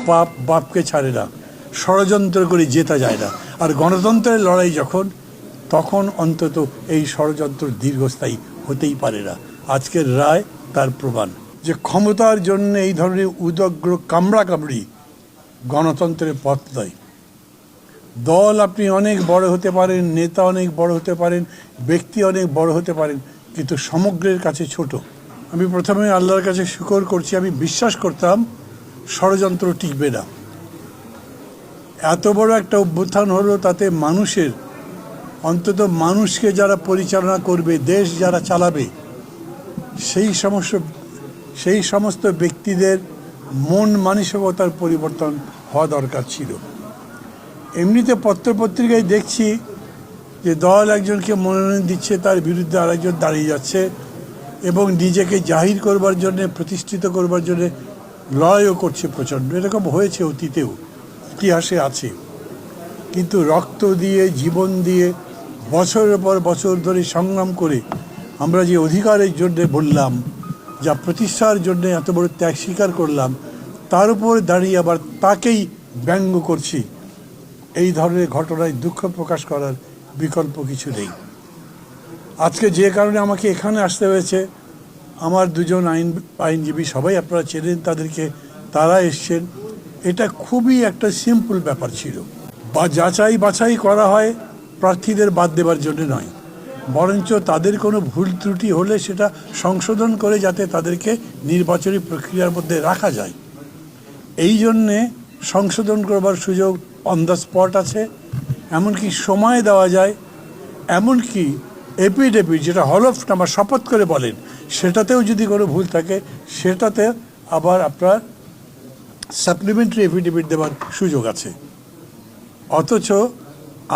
পাপ বাপকে ছাড়ে না, ষড়যন্ত্র করে জেতা যায় না। আর গণতন্ত্রের লড়াই যখন, তখন অন্তত এই ষড়যন্ত্র দীর্ঘস্থায়ী হতেই পারে না। আজকের রায় তার প্রমাণ যে ক্ষমতার জন্য এই ধরনের উদগ্র কামড়াকামড়ি গণতন্ত্রের পথ নয়। দল আপনি অনেক বড় হতে পারেন, নেতা অনেক বড় হতে পারেন, ব্যক্তি অনেক বড় হতে পারেন, কিন্তু সমগ্রের কাছে ছোট। আমি প্রথমে আল্লাহর কাছে শুকর করছি, আমি বিশ্বাস করতাম ষড়যন্ত্র টিকবে না। এত বড় একটা অভ্যুত্থান হলো, তাতে মানুষের, অন্তত মানুষকে যারা পরিচালনা করবে, দেশ যারা চালাবে, সেই সমস্ত ব্যক্তিদের মন মানসিকতার পরিবর্তন হওয়া দরকার ছিল। এমনিতে পত্রপত্রিকায় দেখছি যে দল একজনকে মনোনয়ন দিচ্ছে, তার বিরুদ্ধে আরেকজন দাঁড়িয়ে যাচ্ছে এবং নিজেকে জাহির করবার জন্যে, প্রতিষ্ঠিত করবার জন্যে লড়াইও করছে প্রচণ্ড। এরকম হয়েছে অতীতেও, ইতিহাসে আছে। কিন্তু রক্ত দিয়ে, জীবন দিয়ে, বছরের পর বছর ধরে সংগ্রাম করে আমরা যে অধিকারের জন্যে বললাম, যা প্রতিষ্ঠার জন্যে এত বড় ত্যাগ স্বীকার করলাম, তার উপর দাঁড়িয়ে আবার তাকেই ব্যঙ্গ করছি, এই ধরনের ঘটনায় দুঃখ প্রকাশ করার বিকল্প কিছু নেই। আজকে যে কারণে আমাকে এখানে আসতে হয়েছে, আমার দুজন আইনজীবী, সবাই আপনারা চেনেন তাদেরকে, তারা এসছেন। এটা খুবই একটা সিম্পল ব্যাপার ছিল। বা যাচাই বাছাই করা হয় প্রার্থীদের বাদ দেবার জন্য নয়, বরঞ্চ তাদের কোনো ভুল ত্রুটি হলে সেটা সংশোধন করে যাতে তাদেরকে নির্বাচনী প্রক্রিয়ার মধ্যে রাখা যায়, এই জন্যে সংশোধন করবার সুযোগ অন দ্য স্পট আছে। এমনকি সময় দেওয়া যায়, এমনকি এপিডেভিট, যেটা হলফনামা শপথ করে বলেন, সেটাতেও যদি কোনো ভুল থাকে সেটাতে আবার আপনার সাপ্লিমেন্টারি এফিডেভিট দেওয়ার সুযোগ আছে। অথচ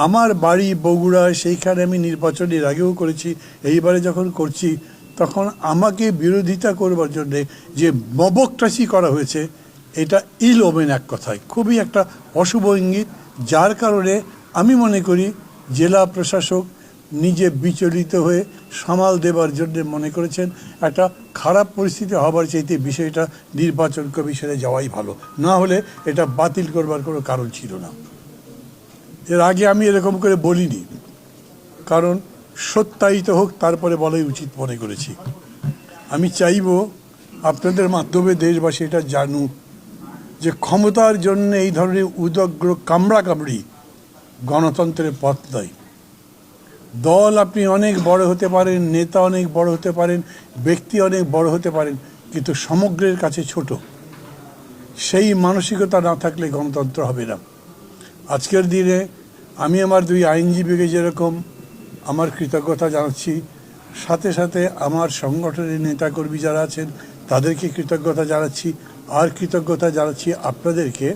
আমার বাড়ি বগুড়া, সেইখানে আমি নির্বাচনের আগেও করেছি, এইবারে যখন করছি তখন আমাকে বিরোধিতা করবার জন্যে যে মবক্রাসি করা হয়েছে, এটা ইল ওমেন, এক কথায় খুবই একটা অশুভ ইঙ্গিত। যার কারণে আমি মনে করি জেলা প্রশাসক নিজে বিচলিত হয়ে সামাল দেবার জন্য মনে করেছেন একটা খারাপ পরিস্থিতি হবার চাইতে বিষয়টা নির্বাচন কমিশনে যাওয়াই ভালো, না হলে এটা বাতিল করবার কোনো কারণ ছিল না। এর আগে আমি এরকম করে বলিনি, কারণ সত্যায়িত হোক তারপরে বলাই উচিত মনে করেছি। আমি চাইব আপনাদের মাধ্যমে দেশবাসী এটা জানুক যে ক্ষমতার জন্য এই ধরনের উদগ্র কামড়াকামড়ি গণতন্ত্রের পথ নয়। দল আপনি অনেক বড় হতে পারেন, নেতা অনেক বড় হতে পারেন, ব্যক্তি অনেক বড় হতে পারেন, কিন্তু সমগ্রের কাছে ছোট। সেই মানসিকতা না থাকলে গণতন্ত্র হবে না। আজকের দিনে আমি আমার দুই আইনজীবীকে যেরকম আমার কৃতজ্ঞতা জানাচ্ছি, সাথে সাথে আমার সংগঠনের নেতাকর্মী যারা আছেন তাদেরকে কৃতজ্ঞতা জানাচ্ছি। আর কৃতজ্ঞতা জানাচ্ছি আপনাদেরকে,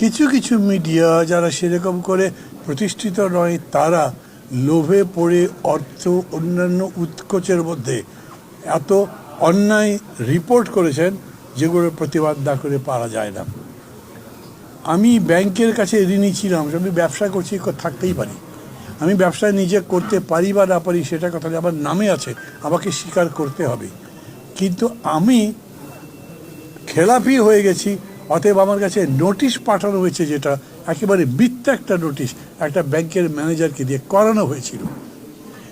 কিছু কিছু মিডিয়া যারা সেরকম করে প্রতিষ্ঠিত নয়, তারা লোভে পড়ে অর্থ, অন্যান্য উৎকোচের মধ্যে এত অন্যায় রিপোর্ট করেছেন যেগুলোর প্রতিবাদ না করে পারা যায় না। আমি ব্যাংকের কাছে ঋণী ছিলাম, আমি ব্যবসা করছি, থাকতেই পারি। আমি ব্যবসা নিজে করতে পারি বা না পারি সেটা কথা আমার নামে আছে, আমাকে স্বীকার করতে হবে। কিন্তু আমি খেলাপি হয়ে গেছি, অতএব আমার কাছে নোটিশ পাঠানো হয়েছে, যেটা একেবারে মিথ্যা একটা নোটিশ একটা ব্যাংকের ম্যানেজারকে দিয়ে করানো হয়েছিল।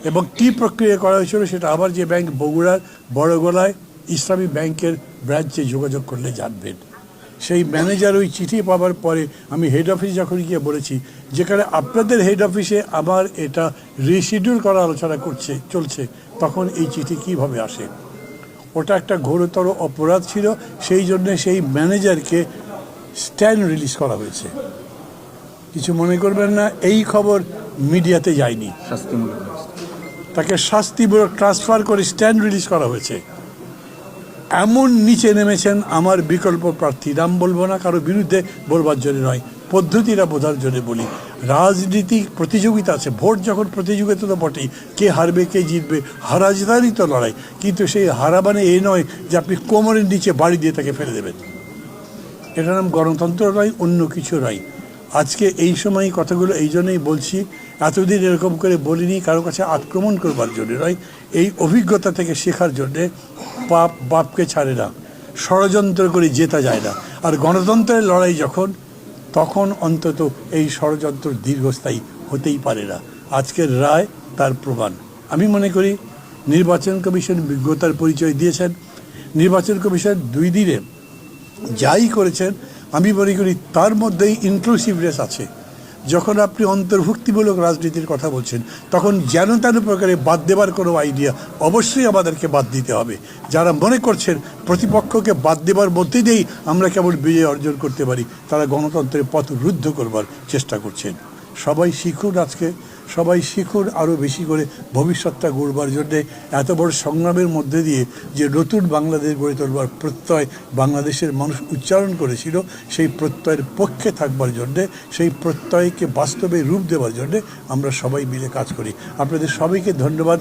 এবং কী প্রক্রিয়া করা হয়েছিল সেটা আবার যে ব্যাংক বগুড়ার বড়গোলায় ইসলামী ব্যাংকের ব্রাঞ্চে যোগাযোগ করলে জানবেন। সেই ম্যানেজার ওই চিঠি পাওয়ার পরে আমি হেড অফিস যখন গিয়ে বলেছি, যেখানে আপনাদের হেড অফিসে আমার এটা রিশিডিউল করা আলোচনা চলছে, তখন এই চিঠি কিভাবে আসে? ওটা একটা ঘোরতর অপরাধ ছিল, সেই জন্যে সেই ম্যানেজারকে স্ট্যান্ড রিলিজ করা হয়েছে। কিছু মনে করবেন না, এই খবর মিডিয়াতে যায়নি, তাকে শাস্তিমূলক ট্রান্সফার করে স্ট্যান্ড রিলিজ করা হয়েছে। এমন নিচে নেমেছেন আমার বিকল্প প্রার্থী, নাম বলবো না, কারো বিরুদ্ধে বলবার জন্য নয়, পদ্ধতিটা বোঝার জন্য বলি। রাজনীতিক প্রতিযোগিতা আছে, ভোট যখন প্রতিযোগিতা তো বটেই, কে হারবে কে জিতবে, হারাজদারই তো লড়াই। কিন্তু সেই হারা মানে এই নয় যে আপনি কোমরের নিচে বাড়ি দিয়ে তাকে ফেলে দেবেন। এটার নাম গণতন্ত্র নয়, অন্য কিছু নয়। আজকে এই সময় কথাগুলো এই জন্যই বলছি, এতদিন এরকম করে বলিনি কারো কাছে আক্রমণ করবার জন্য নয়, এই অভিজ্ঞতা থেকে শেখার জন্যে। পাপ বাপকে ছাড়ে না, ষড়যন্ত্র করে জেতা যায় না। আর গণতন্ত্রের লড়াই যখন, তখন অন্তত এই ষড়যন্ত্র দীর্ঘস্থায়ী হতেই পারে না। আজকের রায় তার প্রমাণ। আমি মনে করি নির্বাচন কমিশন বিজ্ঞতার পরিচয় দিয়েছেন। নির্বাচন কমিশন 2 দিনে যাই করেছেন, আমি মনে করি তার মধ্যেই ইনক্লুসিভনেস আছে। যখন আপনি অন্তর্ভুক্তিমূলক রাজনীতির কথা বলছেন, তখন যেন তেন প্রকারে বাদ দেবার কোনো আইডিয়া অবশ্যই আমাদেরকে বাদ দিতে হবে। যারা মনে করছেন প্রতিপক্ষকে বাদ দেবার মধ্যে দিয়েই আমরা কেবল বিজয় অর্জন করতে পারি, তারা গণতন্ত্রের পথ রুদ্ধ করবার চেষ্টা করছেন। সবাই শিখুন, আজকে সবাই শিখুন আরও বেশি করে ভবিষ্যৎটা গড়বার জন্যে। এত বড় সংগ্রামের মধ্যে দিয়ে যে নতুন বাংলাদেশ গড়ে তোলবার প্রত্যয় বাংলাদেশের মানুষ উচ্চারণ করেছিল, সেই প্রত্যয়ের পক্ষে থাকবার জন্যে, সেই প্রত্যয়কে বাস্তবে রূপ দেওয়ার জন্যে আমরা সবাই মিলে কাজ করি। আপনাদের সবাইকে ধন্যবাদ।